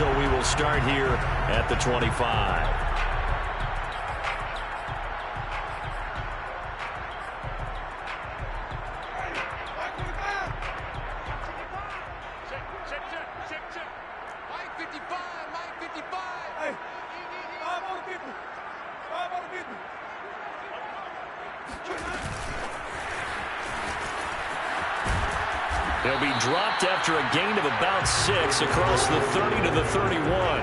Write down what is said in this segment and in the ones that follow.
so we will start here at the 25. He'll be dropped after a gain of about 6 across the 30 to the 31.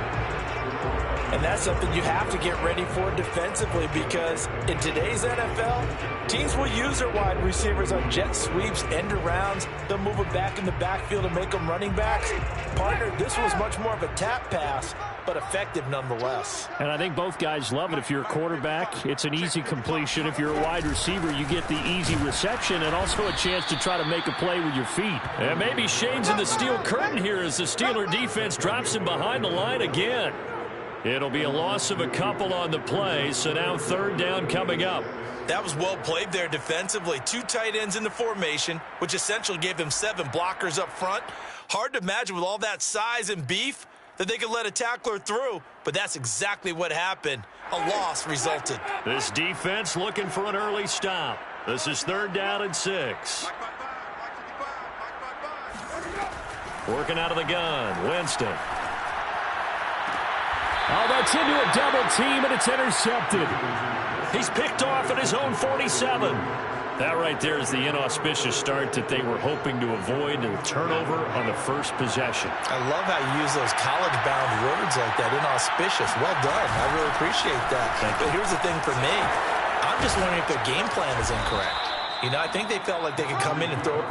And that's something you have to get ready for defensively, because in today's NFL, teams will use their wide receivers on jet sweeps, end arounds. They'll move them back in the backfield and make them running backs. Partner, this was much more of a tap pass, but effective nonetheless. And I think both guys love it. If you're a quarterback, it's an easy completion. If you're a wide receiver, you get the easy reception and also a chance to try to make a play with your feet. And maybe Shane's in the steel curtain here as the Steeler defense drops him behind the line again. It'll be a loss of a couple on the play, so now third down coming up. That was well played there defensively. 2 tight ends in the formation, which essentially gave him 7 blockers up front. Hard to imagine with all that size and beef that they could let a tackler through, but that's exactly what happened. A loss resulted. This defense looking for an early stop. This is third down and 6. Working out of the gun, Winston. Oh, that's into a double team, and it's intercepted. He's picked off at his own 47. That right there is the inauspicious start that they were hoping to avoid, and a turnover on the first possession. I love how you use those college-bound words like that, inauspicious. Well done. I really appreciate that. But here's the thing for me. I'm just wondering if their game plan is incorrect. You know, I think they felt like they could come in and throw it.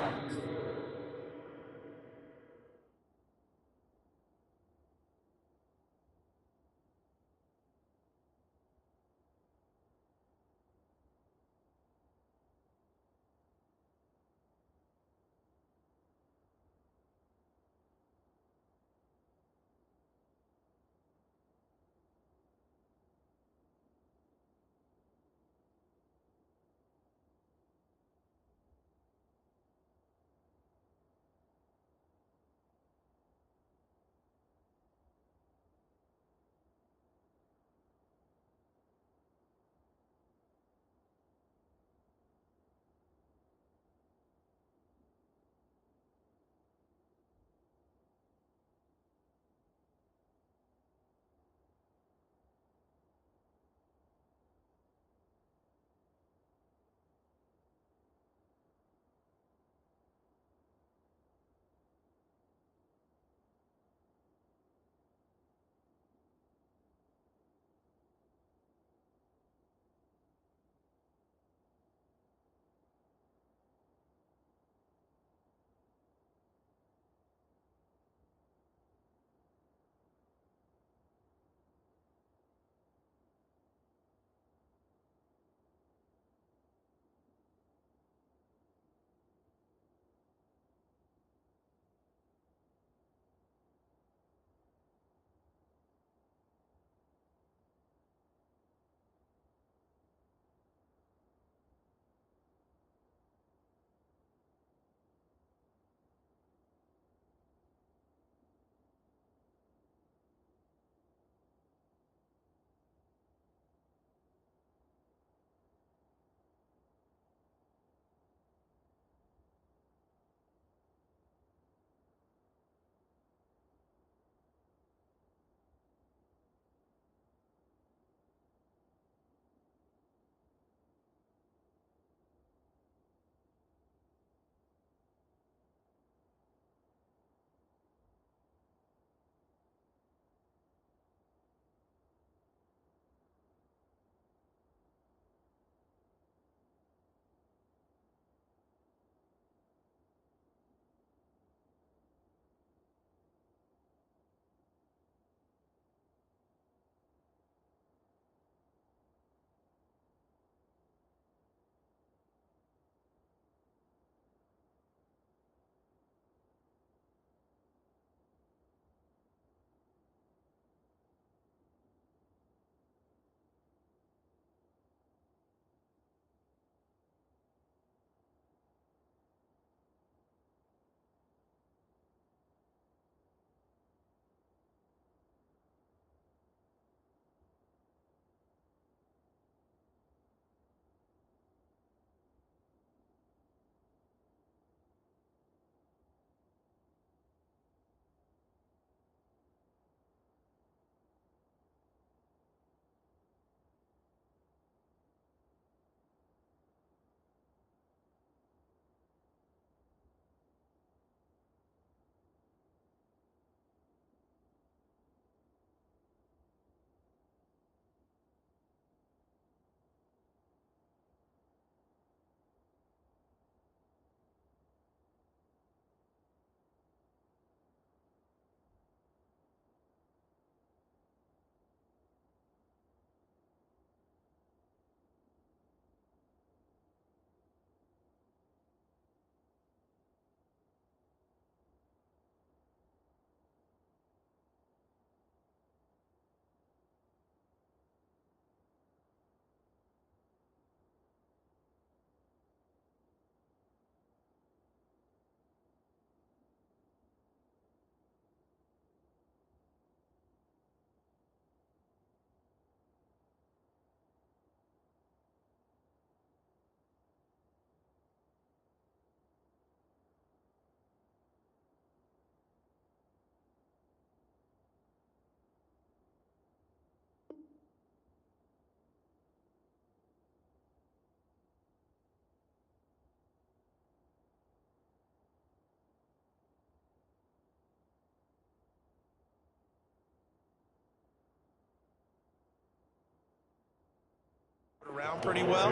around pretty well.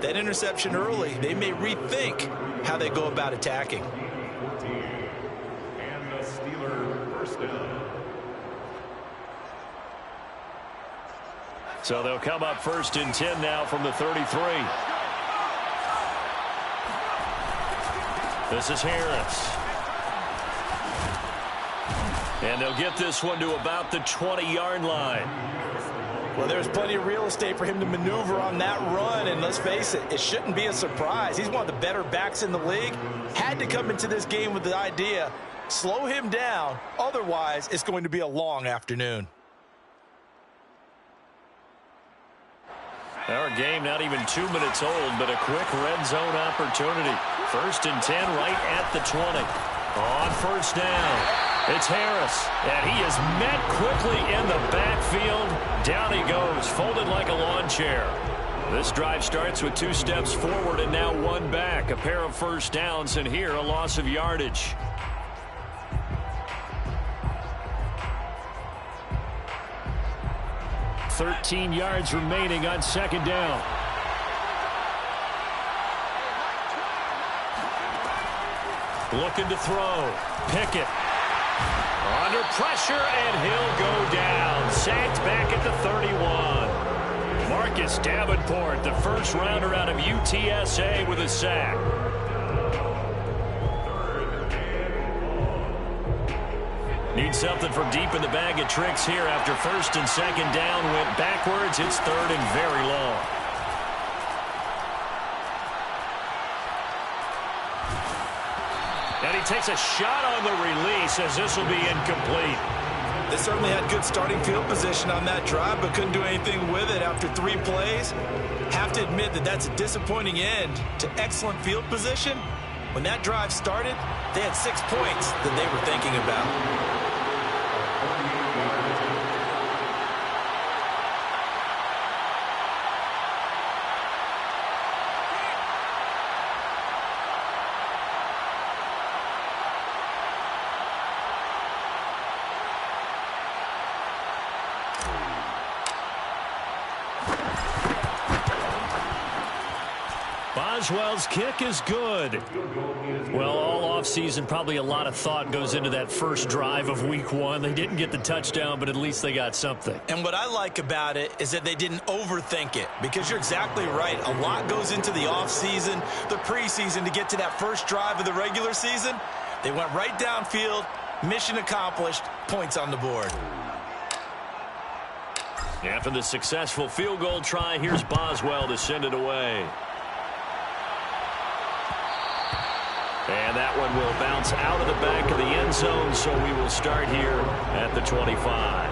That interception early, they may rethink how they go about attacking. And the Steeler first down. So they'll come up 1st and 10 now from the 33. This is Harris. And they'll get this one to about the 20-yard line. Well, there's plenty of real estate for him to maneuver on that run, and let's face it, it shouldn't be a surprise. He's one of the better backs in the league. Had to come into this game with the idea, slow him down, otherwise it's going to be a long afternoon. Our game not even 2 minutes old, but a quick red zone opportunity. 1st and 10 right at the 20. On 1st down. It's Harris, and he is met quickly in the backfield. Down he goes, folded like a lawn chair. This drive starts with 2 steps forward and now 1 back. A pair of 1st downs, and here a loss of yardage. $13 yards remaining on 2nd down. Looking to throw. Pickett. Under pressure, and he'll go down. Sacked back at the 31. Marcus Davenport, the first rounder out of UTSA, with a sack. Need something from deep in the bag of tricks here after 1st and 2nd down. Went backwards. It's 3rd and very long. And he takes a shot on the release as this will be incomplete. They certainly had good starting field position on that drive, but couldn't do anything with it after 3 plays. Have to admit that that's a disappointing end to excellent field position. When that drive started, they had 6 points that they were thinking about. Boswell's kick is good. Well, all offseason, probably a lot of thought goes into that first drive of week 1. They didn't get the touchdown, but at least they got something. And what I like about it is that they didn't overthink it, because you're exactly right. A lot goes into the offseason, the preseason, to get to that first drive of the regular season. They went right downfield, mission accomplished, points on the board. After the successful field goal try, here's Boswell to send it away. And that one will bounce out of the back of the end zone, so we will start here at the 25.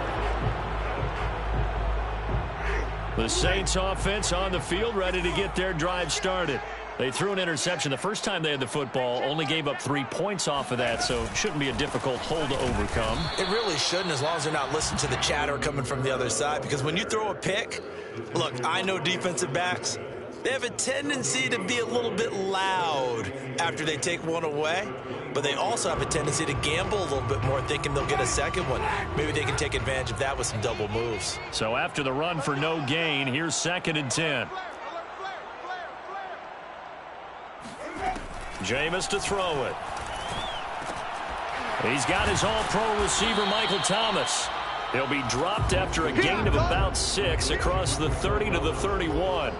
The Saints offense on the field, ready to get their drive started. They threw an interception the first time they had the football, only gave up 3 points off of that, so it shouldn't be a difficult hole to overcome. It really shouldn't, as long as they're not listening to the chatter coming from the other side, because when you throw a pick, look, I know defensive backs, they have a tendency to be a little bit loud after they take one away, but they also have a tendency to gamble a little bit more, thinking they'll get a second one. Maybe they can take advantage of that with some double moves. So after the run for no gain, here's 2nd and 10. Jameis to throw it. He's got his all-pro receiver, Michael Thomas. He'll be dropped after a gain of about 6 across the 30 to the 31.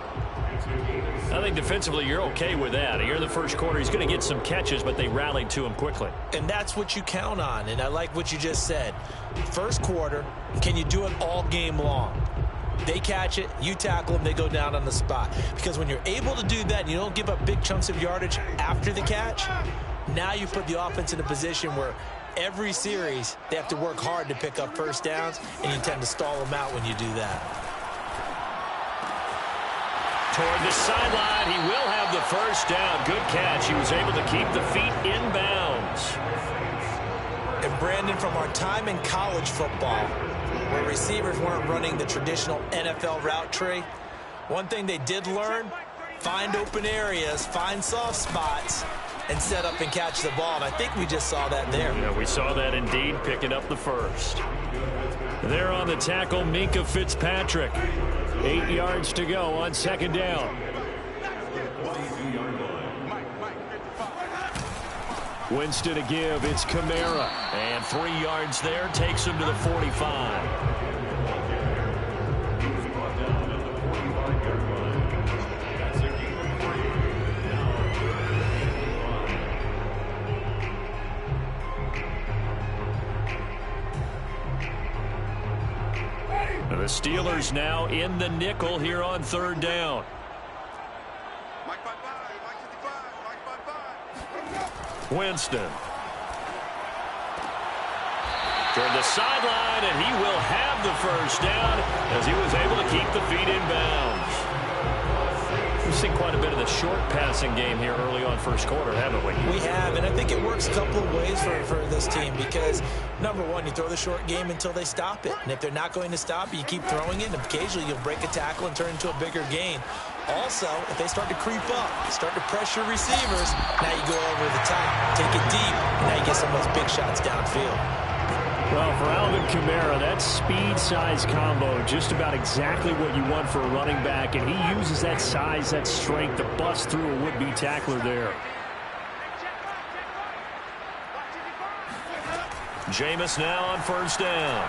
I think defensively you're okay with that. Here in the first quarter, he's going to get some catches, but they rallied to him quickly. And that's what you count on, and I like what you just said. First quarter, can you do it all game long? They catch it, you tackle them, they go down on the spot. Because when you're able to do that and you don't give up big chunks of yardage after the catch, now you put the offense in a position where every series they have to work hard to pick up first downs, and you tend to stall them out when you do that. Toward the sideline, he will have the first down. Good catch. He was able to keep the feet in bounds. And Brandon, from our time in college football, where receivers weren't running the traditional NFL route tree, one thing they did learn, find open areas, find soft spots, and set up and catch the ball. And I think we just saw that there. Yeah, we saw that indeed, picking up the first. There on the tackle, Minkah Fitzpatrick. 8 yards to go on second down. Winston to give. It's Kamara. And 3 yards there takes him to the 45. The Steelers now in the nickel here on third down. Winston. Toward the sideline, and he will have the first down as he was able to keep the feet in bounds. We've seen quite a bit of the short passing game here early on first quarter, haven't we? We have, and I think it works a couple of ways for this team because, number one, you throw the short game until they stop it. And if they're not going to stop it, you keep throwing it, and occasionally you'll break a tackle and turn into a bigger gain. Also, if they start to creep up, start to pressure receivers, now you go over the top, take it deep, and now you get some of those big shots downfield. Well, for Alvin Kamara, that speed-size combo, just about exactly what you want for a running back, and he uses that size, that strength to bust through a would-be tackler there. Jameis now on first down.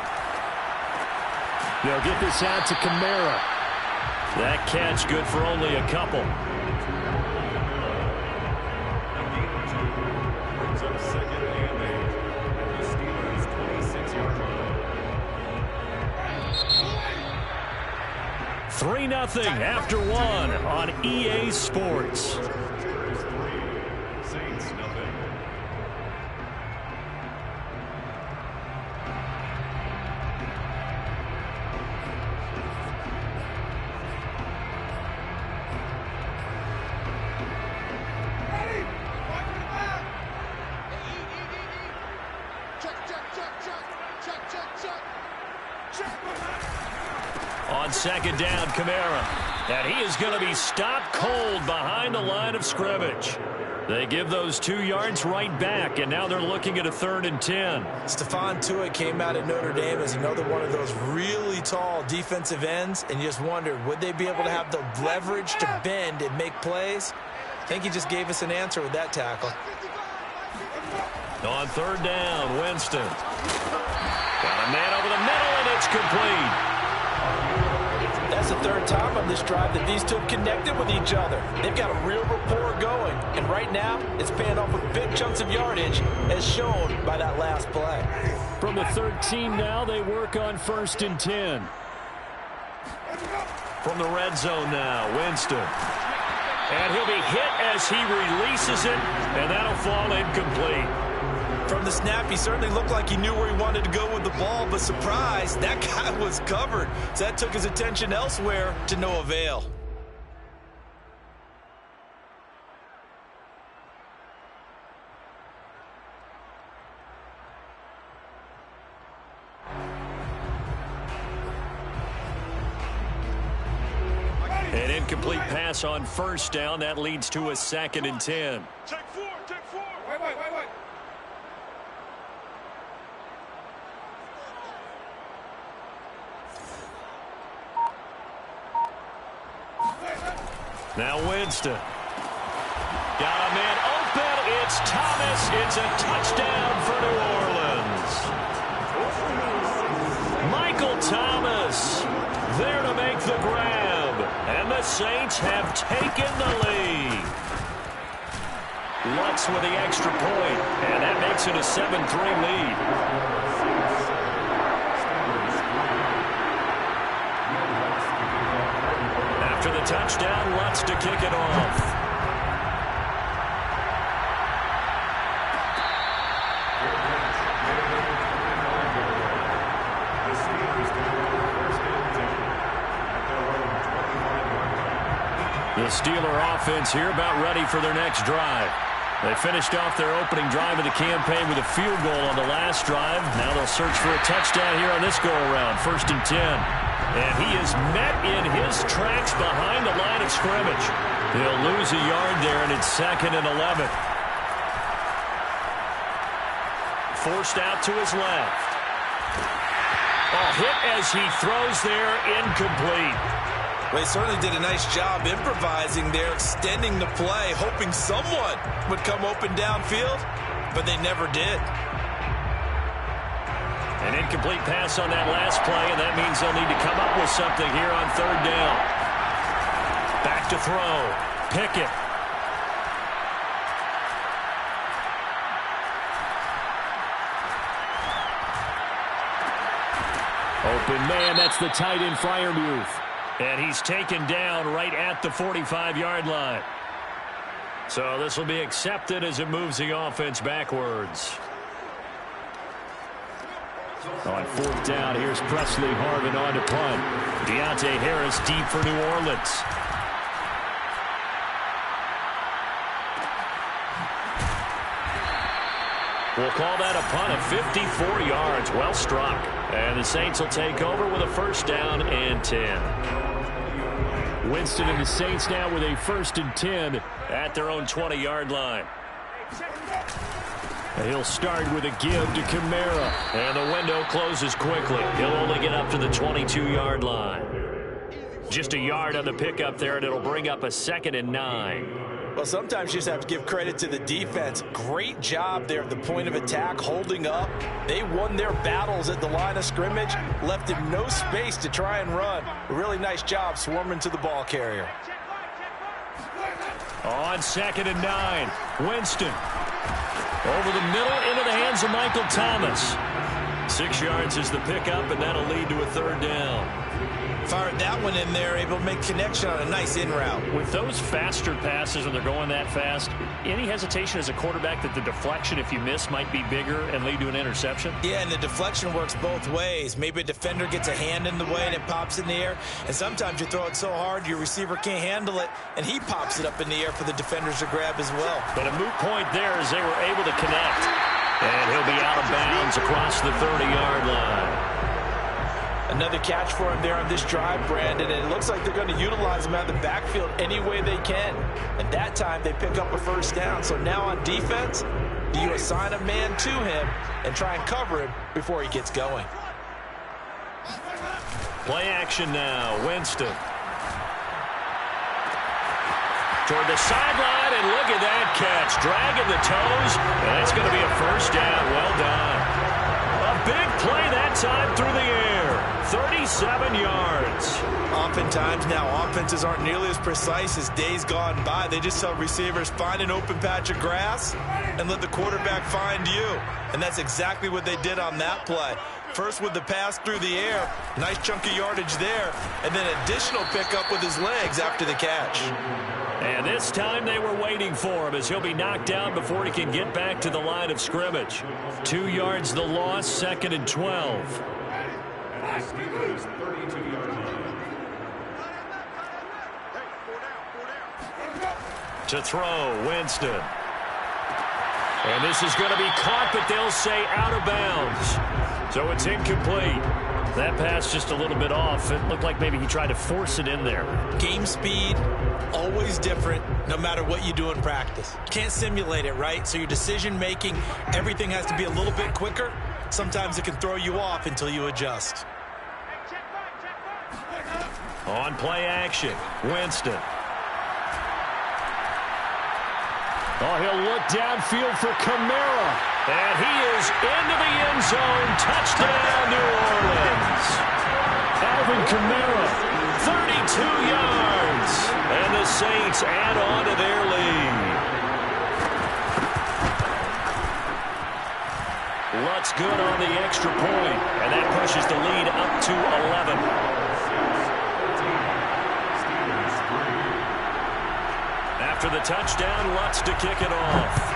They'll get this out to Kamara. That catch good for only a couple. Brings up second and 8. The Steelers' 26-yard line. 3-0 after one on EA Sports. Saints nothing. On second down, Kamara. And he is going to be stopped cold behind the line of scrimmage. They give those 2 yards right back, and now they're looking at a 3rd and 10. Stephon Tuitt came out of Notre Dame as another one of those really tall defensive ends, and you just wondered, would they be able to have the leverage to bend and make plays? I think he just gave us an answer with that tackle. On 3rd down, Winston. Got a man over the middle, and it's complete. That's the 3rd time on this drive that these two have connected with each other. They've got a real rapport going, and right now it's paying off with big chunks of yardage as shown by that last play. From the 13 now, they work on 1st and 10. From the red zone now, Winston. And he'll be hit as he releases it, and that'll fall incomplete. From the snap, he certainly looked like he knew where he wanted to go with the ball, but surprise, that guy was covered. So that took his attention elsewhere to no avail. An incomplete pass on 1st down. That leads to a 2nd and 10. Take 4, take 4. Wait. Now Winston. Got a man open. It's Thomas. It's a touchdown for New Orleans. Michael Thomas there to make the grab. And the Saints have taken the lead. Lutz with the extra point. And that makes it a 7-3 lead. To the touchdown, Lutz to kick it off. The Steeler offense here about ready for their next drive. They finished off their opening drive of the campaign with a field goal on the last drive. Now they'll search for a touchdown here on this go-around, 1st and 10. And he is met in his tracks behind the line of scrimmage. He'll lose a yard there, and it's 2nd and 11. Forced out to his left. A hit as he throws there, incomplete. Well, he certainly did a nice job improvising there, extending the play, hoping someone would come open downfield, but they never did. An incomplete pass on that last play, and that means they'll need to come up with something here on third down. Back to throw. Pickett. Open man, that's the tight end Freiermuth. And he's taken down right at the 45-yard line. So this will be accepted as it moves the offense backwards. On fourth down, here's Presley Harvin on to punt. Deontay Harris deep for New Orleans. We'll call that a punt of 54 yards. Well struck. And the Saints will take over with a first down and 10. Winston and the Saints now with a 1st and 10 at their own 20-yard line. He'll start with a give to Kamara. And the window closes quickly. He'll only get up to the 22-yard line. Just a yard on the pickup there, and it'll bring up a 2nd and 9. Well, sometimes you just have to give credit to the defense. Great job there at the point of attack, holding up. They won their battles at the line of scrimmage, left him no space to try and run. A really nice job swarming to the ball carrier. On 2nd and 9, Winston. Over the middle, into the hands of Michael Thomas. 6 yards is the pickup, and that'll lead to a 3rd down. Fired that one in there, able to make connection on a nice in route. With those faster passes when they're going that fast, any hesitation as a quarterback that the deflection, if you miss, might be bigger and lead to an interception? Yeah, and the deflection works both ways. Maybe a defender gets a hand in the way and it pops in the air. And sometimes you throw it so hard your receiver can't handle it, and he pops it up in the air for the defenders to grab as well. But a moot point there as they were able to connect. And he'll be out of bounds across the 30-yard line. Another catch for him there on this drive, Brandon, and it looks like they're going to utilize him out of the backfield any way they can. And that time they pick up a first down. So now on defense, do you assign a man to him and try and cover him before he gets going? Play action now, Winston. Toward the sideline, and look at that catch. Dragging the toes, and it's going to be a first down. Well done. A big play that time through the air. 37 yards. Oftentimes now, offenses aren't nearly as precise as days gone by. They just tell receivers, find an open patch of grass and let the quarterback find you. And that's exactly what they did on that play. First with the pass through the air, nice chunk of yardage there, and then additional pickup with his legs after the catch. And this time they were waiting for him as he'll be knocked down before he can get back to the line of scrimmage. 2 yards the loss, 2nd and 12. To throw, Winston. And this is going to be caught, but they'll say out of bounds. So it's incomplete. That pass just a little bit off. It looked like maybe he tried to force it in there. Game speed, always different, no matter what you do in practice. Can't simulate it, right? So your decision-making, everything has to be a little bit quicker. Sometimes it can throw you off until you adjust. On play action, Winston. Oh, he'll look downfield for Kamara. And he is into the end zone. Touchdown, New Orleans. Alvin Kamara. 32 yards. And the Saints add on to their lead. Lutz good on the extra point. And that pushes the lead up to 11. After the touchdown, Lutz to kick it off.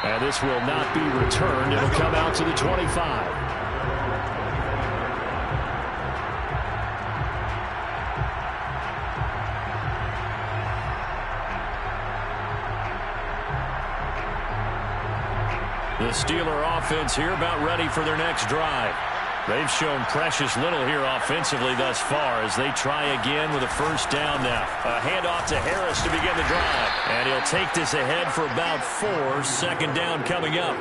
And this will not be returned. It'll come out to the 25. The Steeler offense here about ready for their next drive. They've shown precious little here offensively thus far as they try again with a first down now. A handoff to Harris to begin the drive. And he'll take this ahead for about 4. 2nd down coming up.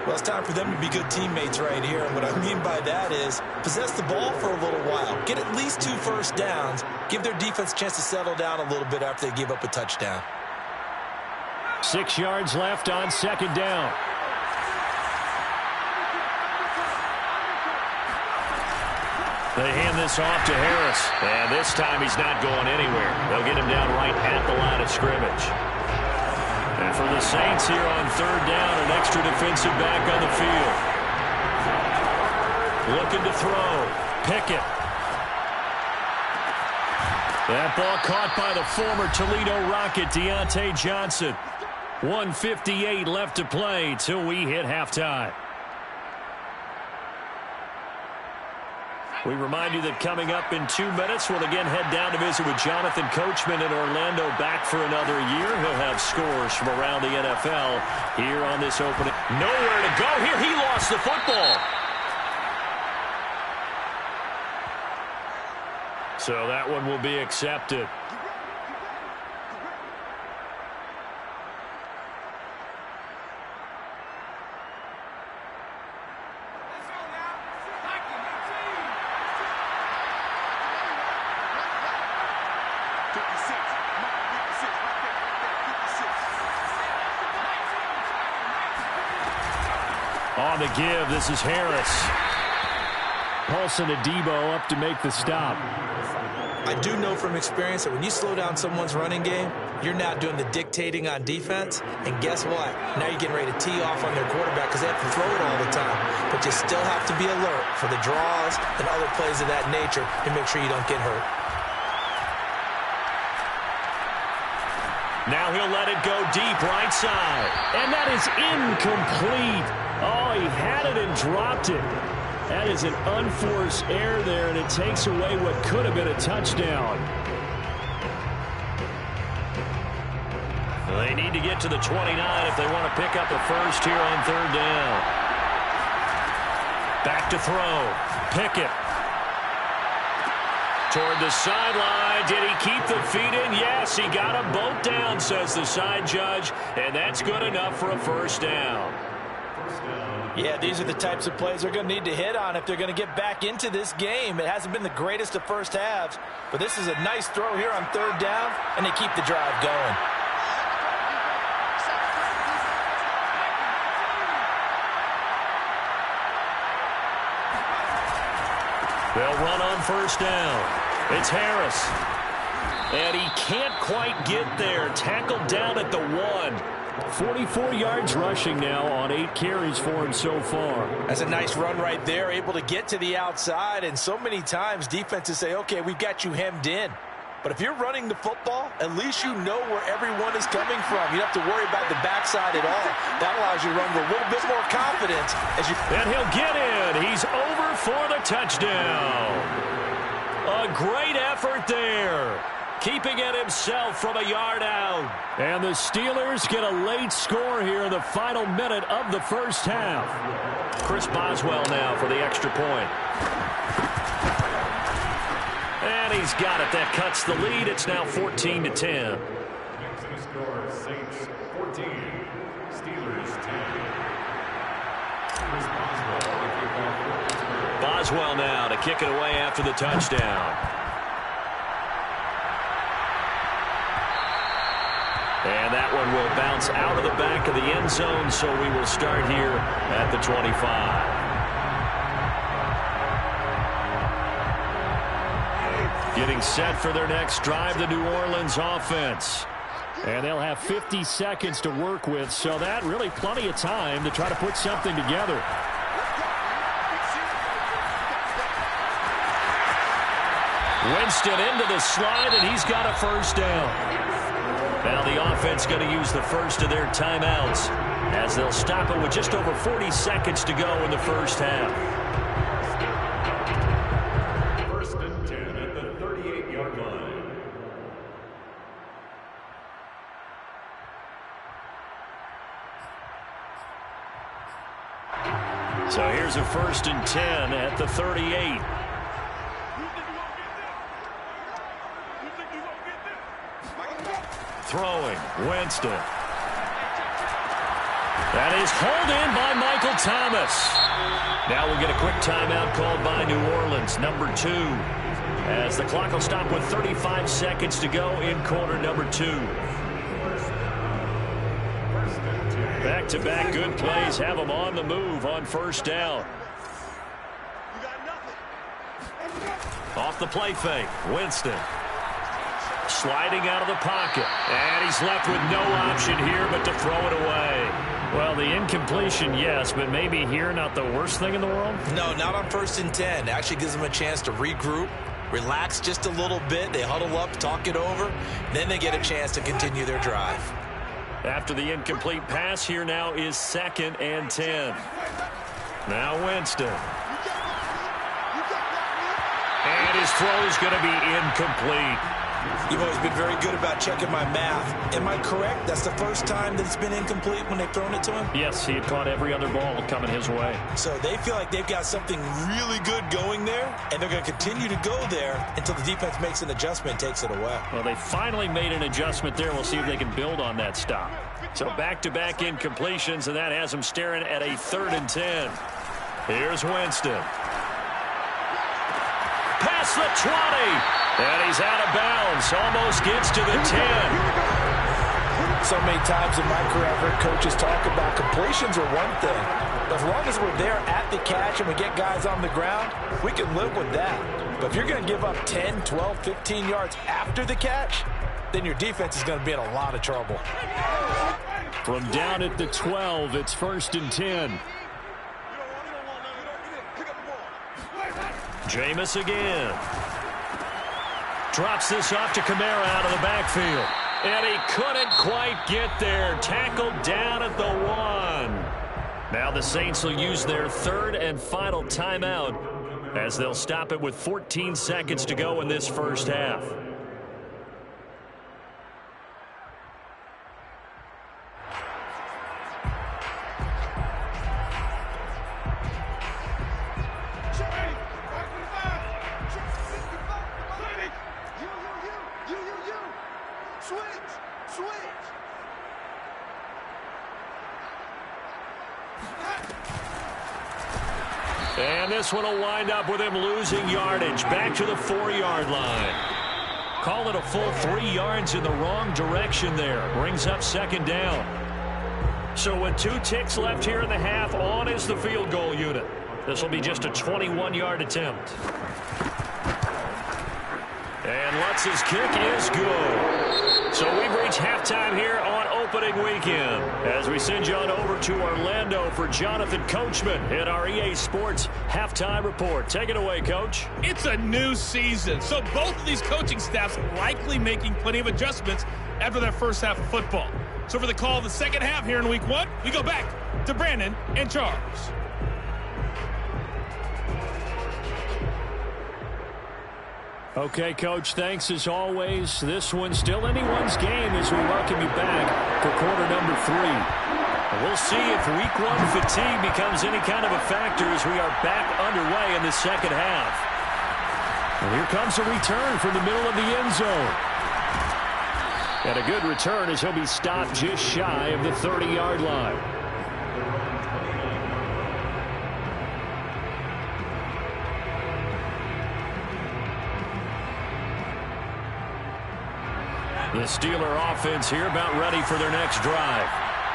Well, it's time for them to be good teammates right here. And what I mean by that is possess the ball for a little while. Get at least 2 first downs. Give their defense a chance to settle down a little bit after they give up a touchdown. 6 yards left on 2nd down. They hand this off to Harris. And this time he's not going anywhere. They'll get him down right at the line of scrimmage. And for the Saints here on 3rd down, an extra defensive back on the field. Looking to throw. Pickett. That ball caught by the former Toledo Rocket, Deontay Johnson. 1:58 left to play till we hit halftime. We remind you that coming up in 2 minutes, we'll again head down to visit with Jonathan Coachman in Orlando, back for another year. He'll have scores from around the NFL here on this opening. Nowhere to go here. He lost the football. So that one will be accepted. On the give, this is Harris. Paulson to Debo up to make the stop. I do know from experience that when you slow down someone's running game, you're now doing the dictating on defense. And guess what? Now you're getting ready to tee off on their quarterback because they have to throw it all the time. But you still have to be alert for the draws and other plays of that nature to make sure you don't get hurt. Now he'll let it go deep right side. And that is incomplete. Oh, he had it and dropped it. That is an unforced error there, and it takes away what could have been a touchdown. They need to get to the 29 if they want to pick up a first here on 3rd down. Back to throw. Pickett. Toward the sideline. Did he keep the feet in? Yes, he got them both down, says the side judge, and that's good enough for a first down. Yeah, these are the types of plays they're going to need to hit on if they're going to get back into this game. It hasn't been the greatest of first halves, but this is a nice throw here on 3rd down, and they keep the drive going. They'll run on 1st down. It's Harris. And he can't quite get there. Tackled down at the 1. 44 yards rushing now on 8 carries for him so far. That's a nice run right there, able to get to the outside. And so many times defenses say, okay, we've got you hemmed in. But if you're running the football, at least you know where everyone is coming from. You don't have to worry about the backside at all. That allows you to run with a little bit more confidence. And he'll get in. He's over for the touchdown. A great effort there. Keeping it himself from a yard out. And the Steelers get a late score here in the final minute of the first half. Chris Boswell now for the extra point. And he's got it. That cuts the lead. It's now 14-10. Next to the score, Saints 14, Steelers 10. Chris Boswell now to kick it away after the touchdown. And that one will bounce out of the back of the end zone, so we will start here at the 25. Getting set for their next drive, the New Orleans offense. And they'll have 50 seconds to work with, so that really plenty of time to try to put something together. Winston into the slide, and he's got a first down. Now the offense going to use the first of their timeouts as they'll stop it with just over 40 seconds to go in the first half. 1st and 10 at the 38-yard line. So here's a 1st and 10 at the 38. Throwing, Winston. That is hauled in by Michael Thomas. Now we'll get a quick timeout called by New Orleans, number 2. As the clock will stop with 35 seconds to go in quarter number 2. Back-to-back good plays have them on the move on first down. Off the play fake, Winston. Sliding out of the pocket. And he's left with no option here but to throw it away. Well, the incompletion, yes, but maybe here not the worst thing in the world? No, not on 1st and 10. Actually gives them a chance to regroup, relax just a little bit. They huddle up, talk it over. Then they get a chance to continue their drive. After the incomplete pass, here now is 2nd and 10. Now Winston. And his throw is going to be incomplete. You've always been very good about checking my math. Am I correct? That's the first time that it's been incomplete when they've thrown it to him? Yes, he had caught every other ball coming his way. So they feel like they've got something really good going there, and they're going to continue to go there until the defense makes an adjustment and takes it away. Well, they finally made an adjustment there. We'll see if they can build on that stop. So back-to-back incompletions, and that has them staring at a 3rd and 10. Here's Winston. Past the 20. And he's out of bounds. Almost gets to the 10. So many times in my career, I've heard coaches talk about completions are one thing. As long as we're there at the catch and we get guys on the ground, we can live with that. But if you're going to give up 10, 12, 15 yards after the catch, then your defense is going to be in a lot of trouble. From down at the 12, it's 1st and 10. Jameis again. Drops this off to Kamara out of the backfield. And he couldn't quite get there. Tackled down at the 1. Now the Saints will use their 3rd and final timeout as they'll stop it with 14 seconds to go in this first half. And this one will wind up with him losing yardage. Back to the 4-yard line. Call it a full 3 yards in the wrong direction there. Brings up 2nd down. So with 2 ticks left here in the half, on is the field goal unit. This will be just a 21-yard attempt. And Lutz's kick is good. So we've reached halftime here on opening weekend as we send you on over to Orlando for Jonathan Coachman in our EA Sports Halftime Report. Take it away, Coach. It's a new season, so both of these coaching staffs likely making plenty of adjustments after their first half of football. So for the call of the second half here in Week 1, we go back to Brandon and Charles. Okay, Coach, thanks as always. This one's still anyone's game as we welcome you back for quarter number 3. We'll see if Week 1 fatigue becomes any kind of a factor as we are back underway in the second half. And here comes a return from the middle of the end zone. And a good return as he'll be stopped just shy of the 30-yard line. The Steeler offense here about ready for their next drive.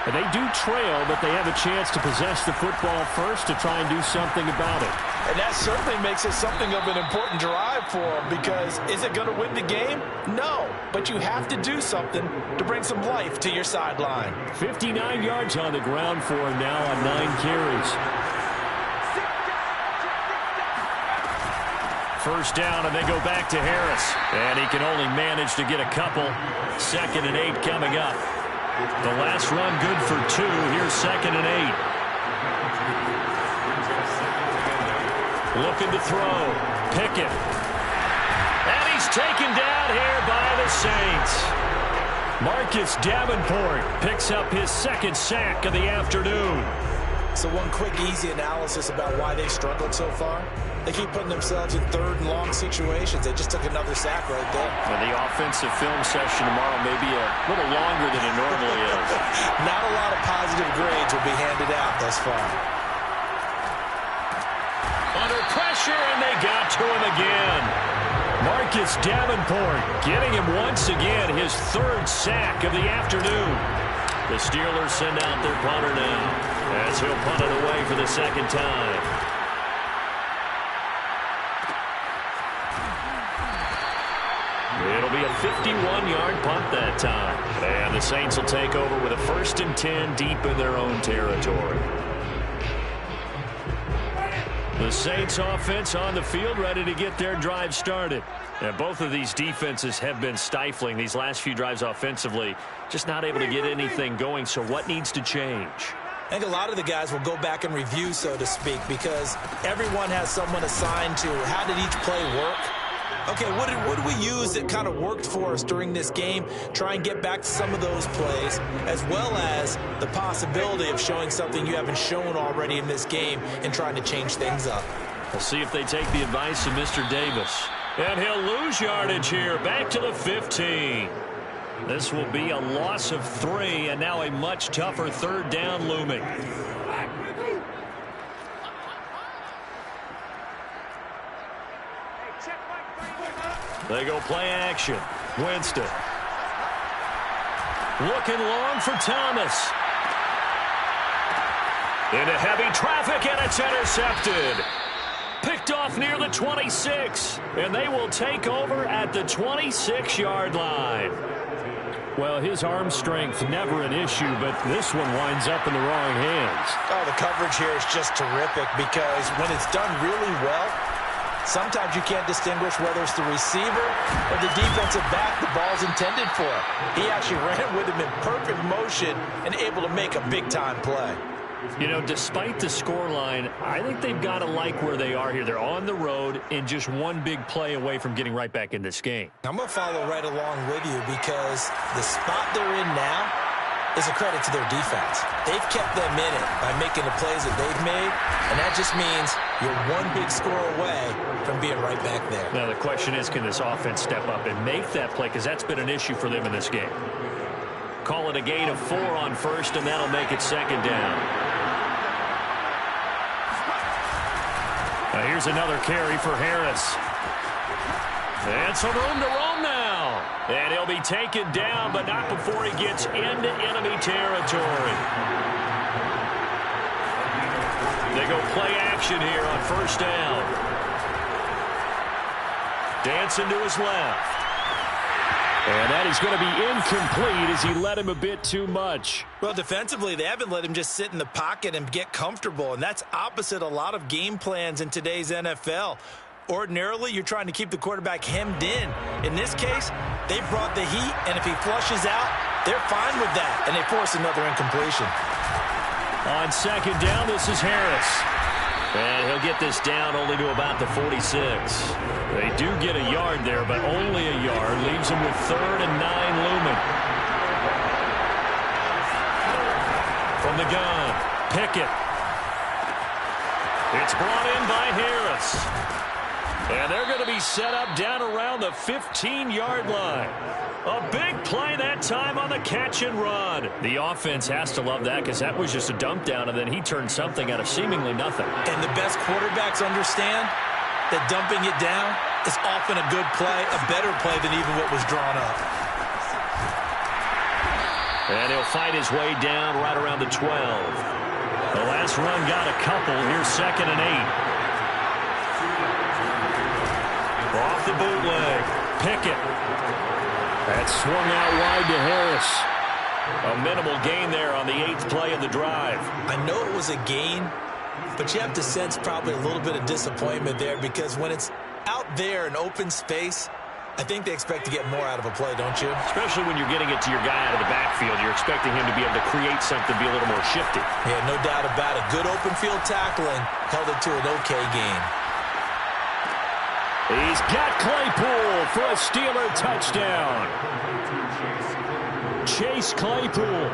And they do trail, but they have a chance to possess the football first to try and do something about it. And that certainly makes it something of an important drive for them because is it going to win the game? No, but you have to do something to bring some life to your sideline. 59 yards on the ground for him now on 9 carries. First down, and they go back to Harris. And he can only manage to get a couple. 2nd and 8 coming up. The last run good for 2. Here's 2nd and 8. Looking to throw. Pickett. And he's taken down here by the Saints. Marcus Davenport picks up his 2nd sack of the afternoon. So one quick, easy analysis about why they struggled so far. They keep putting themselves in third and long situations. They just took another sack right there. And the offensive film session tomorrow may be a little longer than it normally is. Not a lot of positive grades will be handed out thus far. Under pressure, and they got to him again. Marcus Davenport getting him once again, his third sack of the afternoon. The Steelers send out their punter now, as he'll punt it away for the second time. It'll be a 51-yard punt that time. And the Saints will take over with a 1st and 10 deep in their own territory. The Saints offense on the field, ready to get their drive started. And both of these defenses have been stifling these last few drives offensively. Just not able to get anything going. So what needs to change? I think a lot of the guys will go back and review, so to speak, because everyone has someone assigned to how did each play work. Okay, what did we use that kind of worked for us during this game? Try and get back to some of those plays, as well as the possibility of showing something you haven't shown already in this game and trying to change things up. We'll see if they take the advice of Mr. Davis. And he'll lose yardage here, back to the 15. This will be a loss of 3, and now a much tougher 3rd down looming. They go play action. Winston. Looking long for Thomas. Into heavy traffic, and it's intercepted. Picked off near the 26. And they will take over at the 26-yard line. Well, his arm strength never an issue, but this one winds up in the wrong hands. Oh, the coverage here is just terrific because when it's done really well, sometimes you can't distinguish whether it's the receiver or the defensive back the ball's intended for. He actually ran with him in perfect motion and able to make a big-time play. You know, despite the scoreline, I think they've got to like where they are here. They're on the road and just one big play away from getting right back in this game. I'm going to follow right along with you because the spot they're in now is a credit to their defense. They've kept them in it by making the plays that they've made, and that just means you're one big score away from being right back there. Now, the question is, can this offense step up and make that play? Because that's been an issue for them in this game. Call it a gain of 4 on 1st, and that'll make it 2nd down. Now here's another carry for Harris. And some room to roam now. And he'll be taken down, but not before he gets into enemy territory. They go play action here on 1st down. Dancing to his left. And that is going to be incomplete as he led him a bit too much. Well, defensively, they haven't let him just sit in the pocket and get comfortable, and that's opposite a lot of game plans in today's NFL. Ordinarily, you're trying to keep the quarterback hemmed in. In this case, they brought the heat, and if he flushes out, they're fine with that, and they force another incompletion. On 2nd down, this is Harris. And he'll get this down only to about the 46. They do get a yard there, but only a yard. Leaves them with 3rd and 9 looming. From the gun, Pickett. It's brought in by Harris. And they're going to be set up down around the 15-yard line. A big play that time on the catch and run. The offense has to love that because that was just a dump down, and then he turned something out of seemingly nothing. And the best quarterbacks understand that dumping it down is often a good play, a better play than even what was drawn up. And he'll fight his way down right around the 12. The last run got a couple. Here's 2nd and 8. Off the bootleg. Pickett. That swung out wide to Harris. A minimal gain there on the 8th play of the drive. I know it was a gain, but you have to sense probably a little bit of disappointment there because when it's out there in open space, I think they expect to get more out of a play, don't you? Especially when you're getting it to your guy out of the backfield. You're expecting him to be able to create something, be a little more shifty. Yeah, no doubt about it. Good open field tackling held it to an okay gain. He's got Claypool for a Steeler touchdown. Chase Claypool.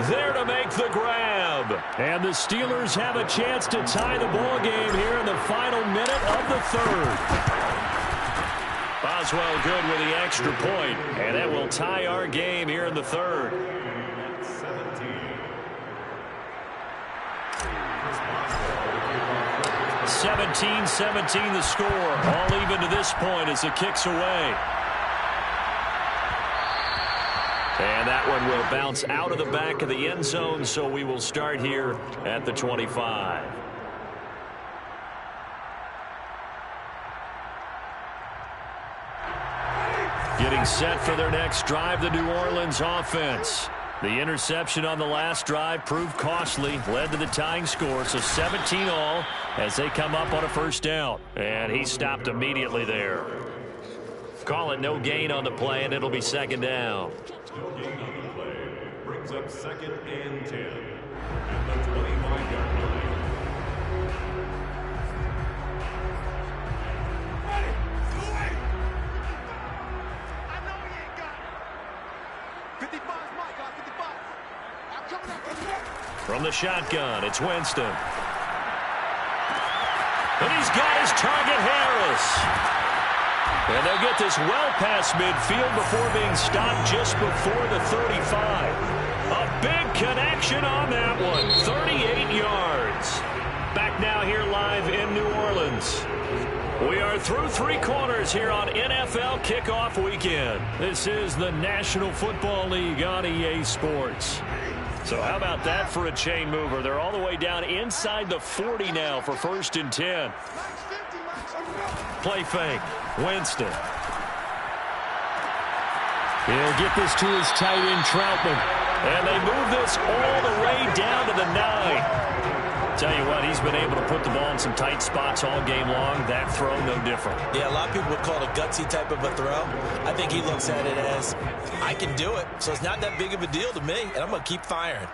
There to make the grab. And the Steelers have a chance to tie the ball game here in the final minute of the third. Boswell good with the extra point, and that will tie our game here in the third. 17-17 the score. All even to this point as the kick's away. And that one will bounce out of the back of the end zone, so we will start here at the 25. Getting set for their next drive, the New Orleans offense. The interception on the last drive proved costly, led to the tying score, so 17 all as they come up on a first down. And he stopped immediately there. Call it no gain on the play, and it'll be second down. No gain on the play. Brings up 2nd and 10 at the 25-yard line. From the shotgun, it's Winston. And he's got his target, Harris. And they'll get this well past midfield before being stopped just before the 35. A big connection on that one. 38 yards. Back now here live in New Orleans. We are through 3 quarters here on NFL Kickoff Weekend. This is the National Football League on EA Sports. So how about that for a chain mover? They're all the way down inside the 40 now for 1st and 10. Play fake. Winston. He'll get this to his tight end, Troutman. And they move this all the way down to the 9. Tell you what, he's been able to put the ball in some tight spots all game long. That throw, no different. Yeah, a lot of people would call it a gutsy type of a throw. I think he looks at it as, I can do it, so it's not that big of a deal to me, and I'm going to keep firing.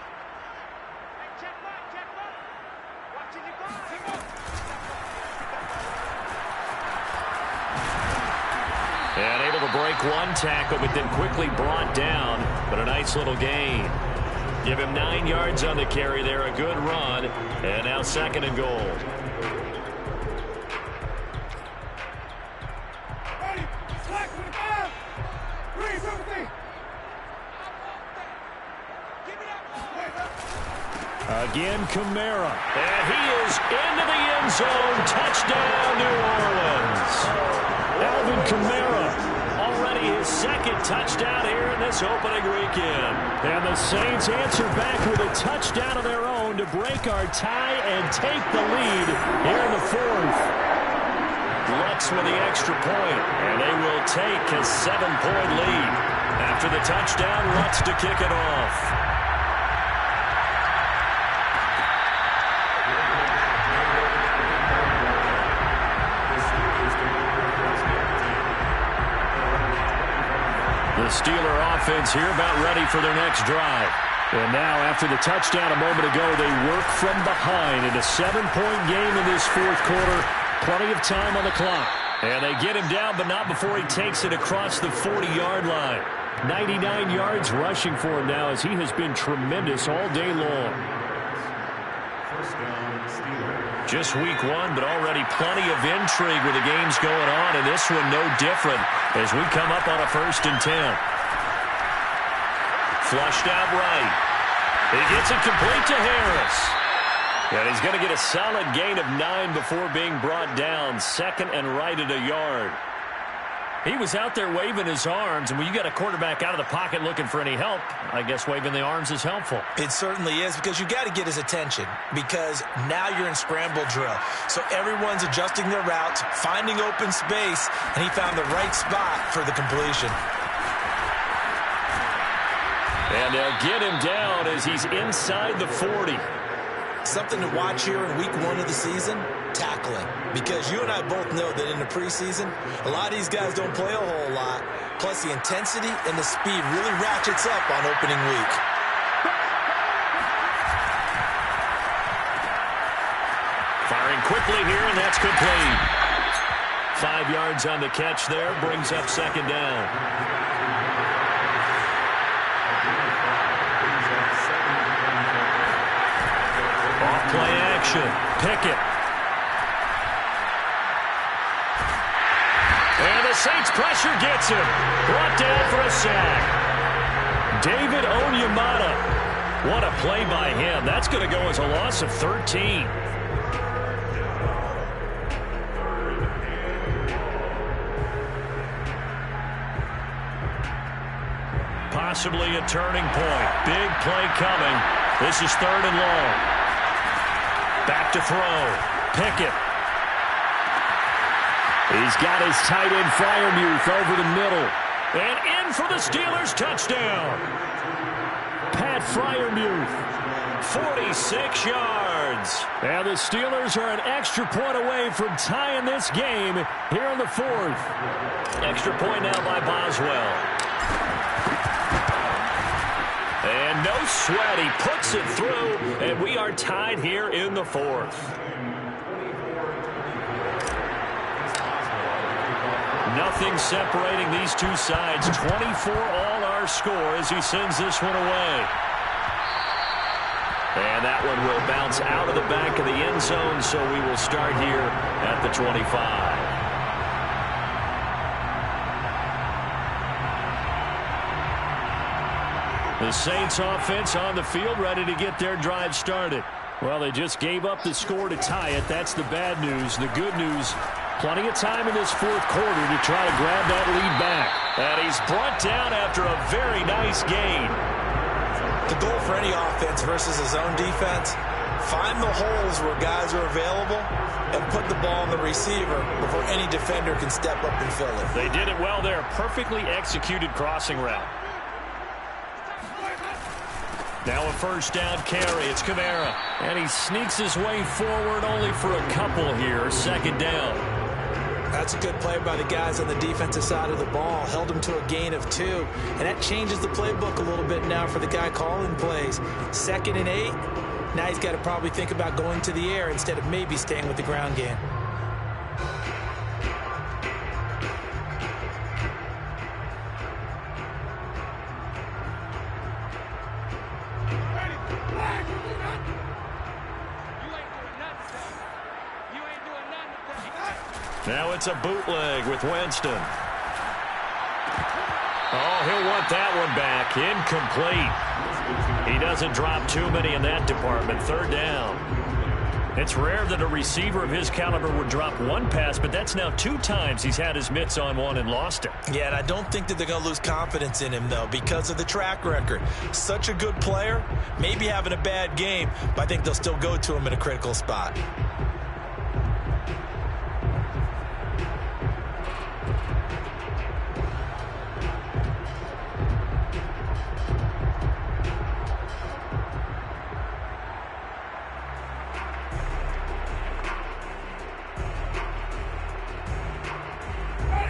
And able to break one tackle, but then quickly brought down. But a nice little gain. Give him 9 yards on the carry there. A good run. And now 2nd and goal. Again, Kamara. And he is into the end zone. Touchdown, New Orleans. Alvin Kamara, already his 2nd touchdown here in this opening weekend. And the Saints answer back with a touchdown of their own to break our tie and take the lead here in the 4th. Lutz with the extra point, and they will take a 7-point lead. After the touchdown, Lutz to kick it off. The Steeler offense here about ready for their next drive. And now after the touchdown a moment ago, they work from behind in a 7-point game in this 4th quarter. Plenty of time on the clock. And they get him down, but not before he takes it across the 40-yard line. 99 yards rushing for him now as he has been tremendous all day long. First down, Steelers. Just week 1, but already plenty of intrigue with the games going on, and this one no different as we come up on a 1st and 10. Flushed out right. He gets it complete to Harris. And he's going to get a solid gain of 9 before being brought down. 2nd and right at a yard. He was out there waving his arms, and when you got a quarterback out of the pocket looking for any help, I guess waving the arms is helpful. It certainly is, because you got to get his attention, because now you're in scramble drill. So everyone's adjusting their routes, finding open space, and he found the right spot for the completion. And they'll get him down as he's inside the 40. Something to watch here in week 1 of the season, tackling. Because you and I both know that in the preseason, a lot of these guys don't play a whole lot. Plus the intensity and the speed really ratchets up on opening week. Firing quickly here, and that's complete. 5 yards on the catch there, brings up 2nd down. Play action. Pickett. And the Saints pressure gets him. Brought down for a sack. David Onyemata. What a play by him. That's going to go as a loss of 13. Possibly a turning point. Big play coming. This is 3rd and long. Back to throw. Pickett. He's got his tight end Freiermuth over the middle. And in for the Steelers touchdown. Pat Freiermuth. 46 yards. And the Steelers are an extra point away from tying this game here in the 4th. Extra point now by Boswell. And no sweat. He puts it through, and we are tied here in the 4th. Nothing separating these two sides. 24 all our score as he sends this one away. And that one will bounce out of the back of the end zone, so we will start here at the 25. The Saints offense on the field, ready to get their drive started. Well, they just gave up the score to tie it. That's the bad news. The good news, plenty of time in this 4th quarter to try to grab that lead back. And he's brought down after a very nice gain. The goal for any offense versus his own defense, find the holes where guys are available and put the ball on the receiver before any defender can step up and fill it. They did it well there. Perfectly executed crossing route. Now a 1st down carry. It's Kamara. And he sneaks his way forward only for a couple here. 2nd down. That's a good play by the guys on the defensive side of the ball. Held him to a gain of 2. And that changes the playbook a little bit now for the guy calling plays. 2nd and 8. Now he's got to probably think about going to the air instead of maybe staying with the ground game. Now it's a bootleg with Winston. Oh, he'll want that one back. Incomplete. He doesn't drop too many in that department. 3rd down. It's rare that a receiver of his caliber would drop one pass, but that's now 2 times he's had his mitts on one and lost it. Yeah, and I don't think that they're going to lose confidence in him, though, because of the track record. Such a good player, maybe having a bad game, but I think they'll still go to him in a critical spot.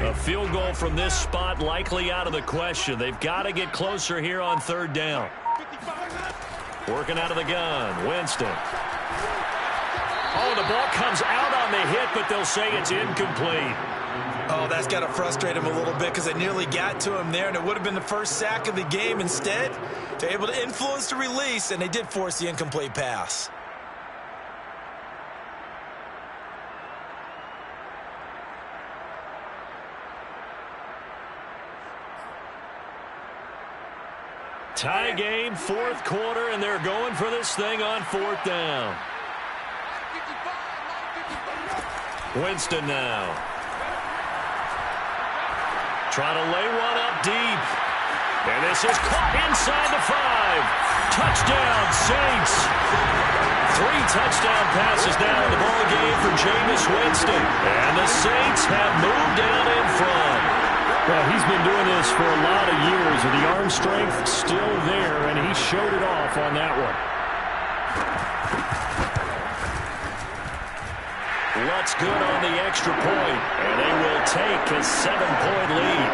A field goal from this spot likely out of the question. They've got to get closer here on 3rd down. Working out of the gun. Winston. Oh, the ball comes out on the hit, but they'll say it's incomplete. Oh, that's got to frustrate him a little bit because they nearly got to him there, and it would have been the first sack of the game. Instead, they're able to influence the release, and they did force the incomplete pass. Tie game, 4th quarter, and they're going for this thing on 4th down. Winston now. Trying to lay one up deep. And this is caught inside the 5. Touchdown, Saints. 3 touchdown passes now in the ball game for Jameis Winston. And the Saints have moved down in front. Well, he's been doing this for a lot of years, and the arm strength still there, and he showed it off on that one. Lutz good on the extra point, and they will take a 7-point lead.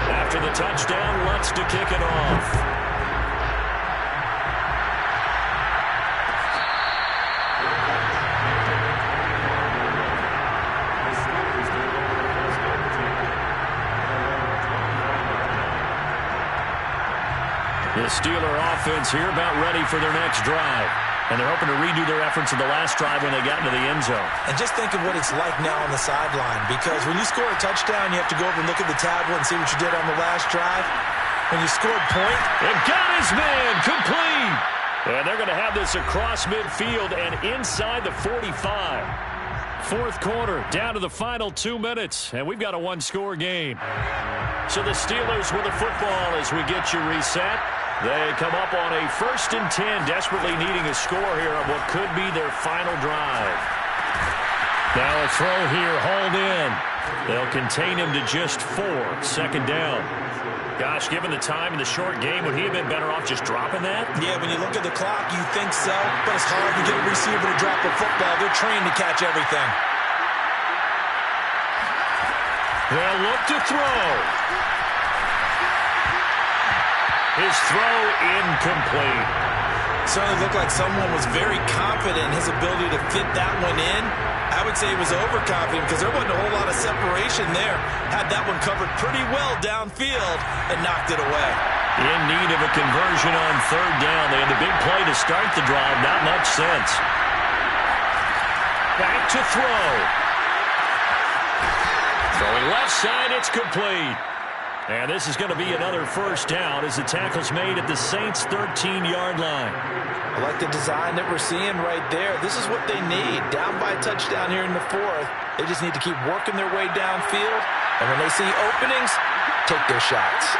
After the touchdown, Lutz to kick it off. The Steeler offense here about ready for their next drive. And they're hoping to redo their efforts in the last drive when they got into the end zone. And just think of what it's like now on the sideline, because when you score a touchdown, you have to go over and look at the tablet and see what you did on the last drive. When you scored point, it got his man complete. And they're going to have this across midfield and inside the 45. Fourth quarter, down to the final 2 minutes, and we've got a one-score game. So the Steelers with the football as we get you reset. They come up on a 1st and 10, desperately needing a score here on what could be their final drive. Now a throw here, hauled in. They'll contain him to just 4, 2nd down. Gosh, given the time in the short game, would he have been better off just dropping that? Yeah, when you look at the clock, you think so, but it's hard to get a receiver to drop a football. They're trained to catch everything. They'll look to throw. His throw incomplete. Certainly looked like someone was very confident in his ability to fit that one in. I would say he was overconfident because there wasn't a whole lot of separation there. Had that one covered pretty well downfield and knocked it away. In need of a conversion on 3rd down. They had the big play to start the drive. Not much sense. Back to throw. Throwing left side, it's complete. And this is going to be another 1st down as the tackle's made at the Saints' 13-yard line. I like the design that we're seeing right there. This is what they need. Down by a touchdown here in the 4th. They just need to keep working their way downfield. And when they see openings, take their shots.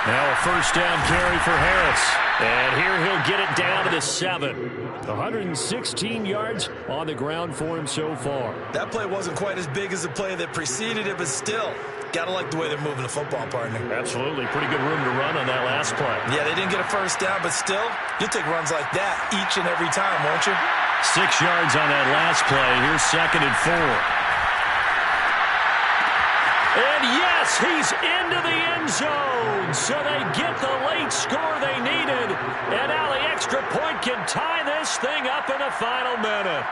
Now a 1st down carry for Harris. And here he'll get it down to the 7. 116 yards on the ground for him so far. That play wasn't quite as big as the play that preceded it, but still, got to like the way they're moving the football, partner. Absolutely. Pretty good room to run on that last play. Yeah, they didn't get a 1st down, but still, you'll take runs like that each and every time, won't you? 6 yards on that last play. Here's 2nd and 4. And yes, he's into the end zone. So they get the late score they needed. And now the extra point can tie this thing up in the final minute.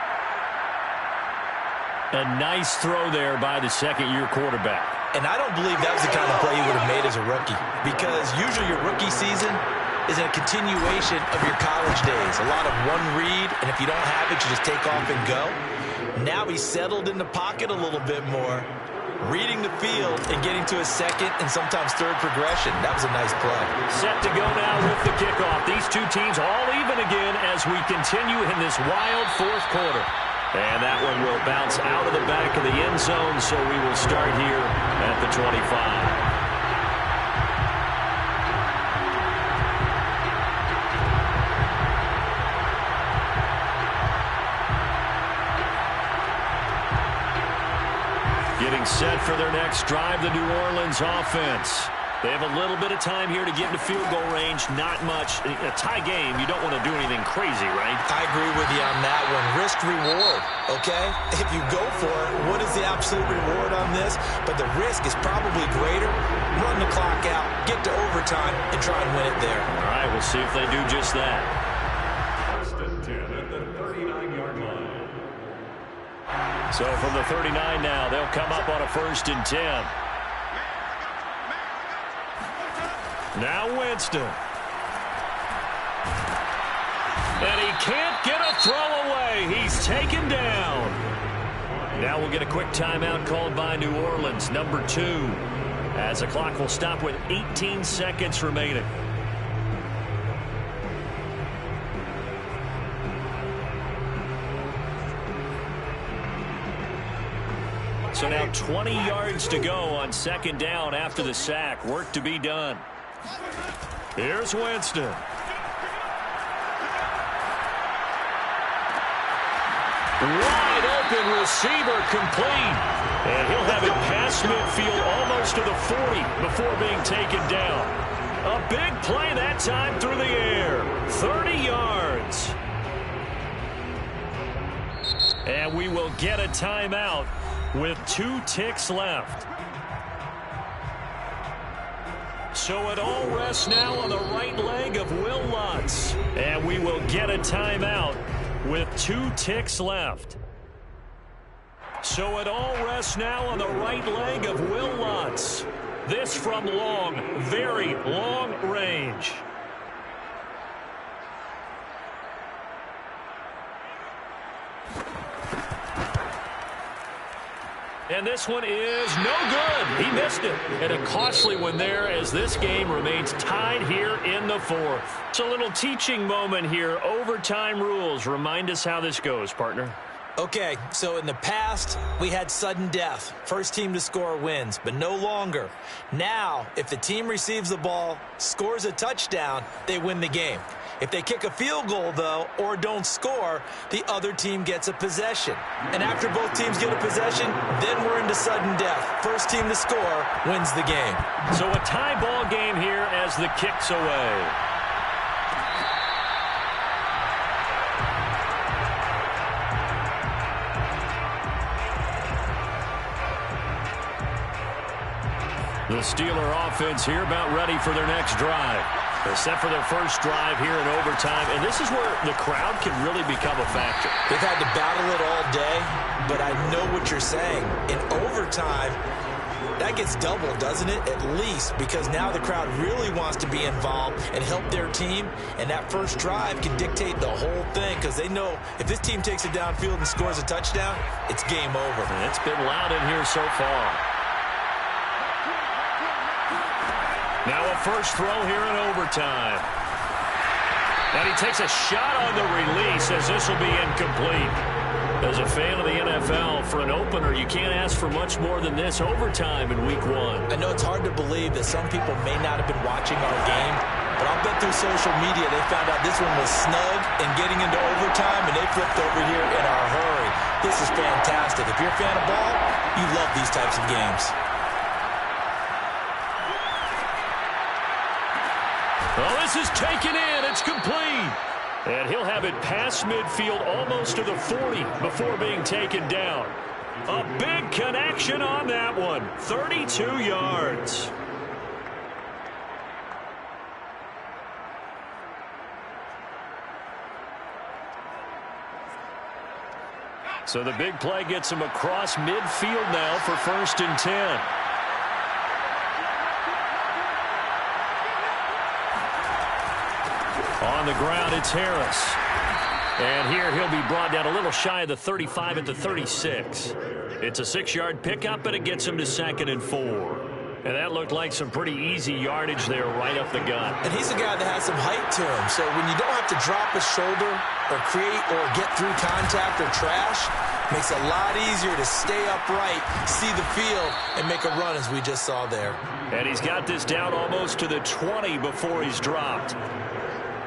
A nice throw there by the 2nd-year quarterback. And I don't believe that was the kind of play you would have made as a rookie. Because usually your rookie season is a continuation of your college days. A lot of one read, and if you don't have it, you just take off and go. Now he's settled in the pocket a little bit more, reading the field and getting to a 2nd and sometimes 3rd progression. That was a nice play. Set to go now with the kickoff. These two teams all even again as we continue in this wild 4th quarter. And that one will bounce out of the back of the end zone, so we will start here at the 25. Getting set for their next drive, the New Orleans offense. They have a little bit of time here to get into field goal range. Not much. A tie game, you don't want to do anything crazy, right? I agree with you on that one. Risk-reward, okay? If you go for it, what is the absolute reward on this? But the risk is probably greater. Run the clock out, get to overtime, and try and win it there. All right, we'll see if they do just that. 1st and 10 at the 39-yard line. So from the 39 now, they'll come up on a 1st and 10. Now Winston. And he can't get a throw away. He's taken down. Now we'll get a quick timeout called by New Orleans, number 2. As the clock will stop with 18 seconds remaining. So now 20 yards to go on 2nd down after the sack. Work to be done. Here's Winston. Wide open receiver complete. And he'll have it past midfield almost to the 40 before being taken down. A big play that time through the air. 30 yards. And we will get a timeout with 2 ticks left. So it all rests now on the right leg of Will Lutz. And we will get a timeout with 2 ticks left. So it all rests now on the right leg of Will Lutz. This from long, very long range. And this one is no good. He missed it. And a costly one there as this game remains tied here in the fourth. It's a little teaching moment here. Overtime rules. Remind us how this goes, partner. Okay, so in the past, we had sudden death. First team to score wins, but no longer. Now, if the team receives the ball, scores a touchdown, they win the game. If they kick a field goal, though, or don't score, the other team gets a possession. And after both teams get a possession, then we're into sudden death. First team to score wins the game. So a tie ball game here as the kick's away. The Steeler offense here about ready for their next drive. They're set for their first drive here in overtime, and this is where the crowd can really become a factor. They've had to battle it all day, but I know what you're saying. In overtime, that gets doubled, doesn't it? At least, because now the crowd really wants to be involved and help their team, and that first drive can dictate the whole thing because they know if this team takes it downfield and scores a touchdown, it's game over. And it's been loud in here so far. Now a first throw here in overtime. And he takes a shot on the release as this will be incomplete. As a fan of the NFL, for an opener, you can't ask for much more than this overtime in week one. I know it's hard to believe that some people may not have been watching our game, but I'll bet through social media they found out this one was snug and getting into overtime, and they flipped over here in a hurry. This is fantastic. If you're a fan of ball, you love these types of games. Well, this is taken in. It's complete. And he'll have it past midfield almost to the 40 before being taken down. A big connection on that one. 32 yards. So the big play gets him across midfield now for 1st and 10. On the ground, it's Harris. And here he'll be brought down a little shy of the 35 at the 36. It's a 6-yard pickup, but it gets him to 2nd and 4. And that looked like some pretty easy yardage there right up the gut. And he's a guy that has some height to him. So when you don't have to drop a shoulder or create or get through contact or trash, makes it a lot easier to stay upright, see the field, and make a run as we just saw there. And he's got this down almost to the 20 before he's dropped.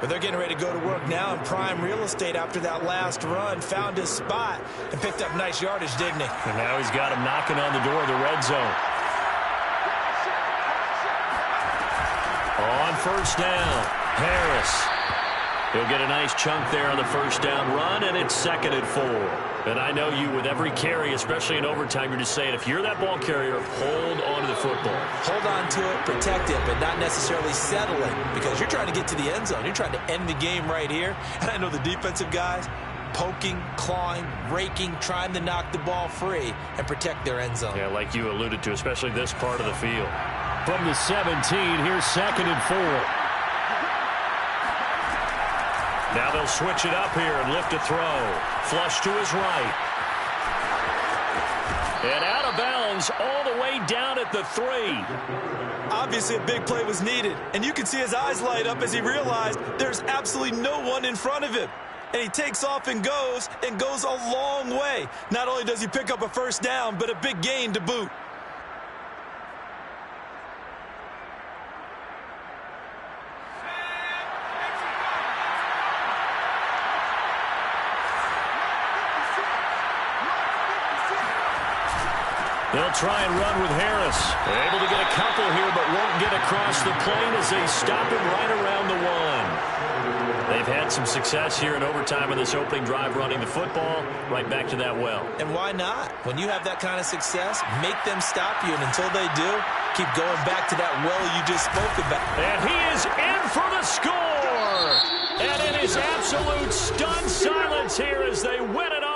But they're getting ready to go to work now in prime real estate after that last run. Found his spot and picked up nice yardage, didn't he? And now he's got him knocking on the door of the red zone. On 1st down, Harris. He'll get a nice chunk there on the 1st down run, and it's 2nd and 4. And I know you, with every carry, especially in overtime, you're just saying, if you're that ball carrier, hold on to the football. Hold on to it, protect it, but not necessarily settle it, because you're trying to get to the end zone. You're trying to end the game right here. And I know the defensive guys, poking, clawing, raking, trying to knock the ball free and protect their end zone. Yeah, like you alluded to, especially this part of the field. From the 17, here's 2nd and 4. Now they'll switch it up here and lift a throw. Flush to his right. And out of bounds all the way down at the 3. Obviously, a big play was needed. And you can see his eyes light up as he realized there's absolutely no one in front of him. And he takes off and goes a long way. Not only does he pick up a 1st down, but a big gain to boot. They'll try and run with Harris. They're able to get a couple here, but won't get across the plane as they stop him right around the 1. They've had some success here in overtime in this opening drive running the football. Right back to that well. And why not? When you have that kind of success, make them stop you. And until they do, keep going back to that well you just spoke about. And he is in for the score. And it is absolute stunned silence here as they win it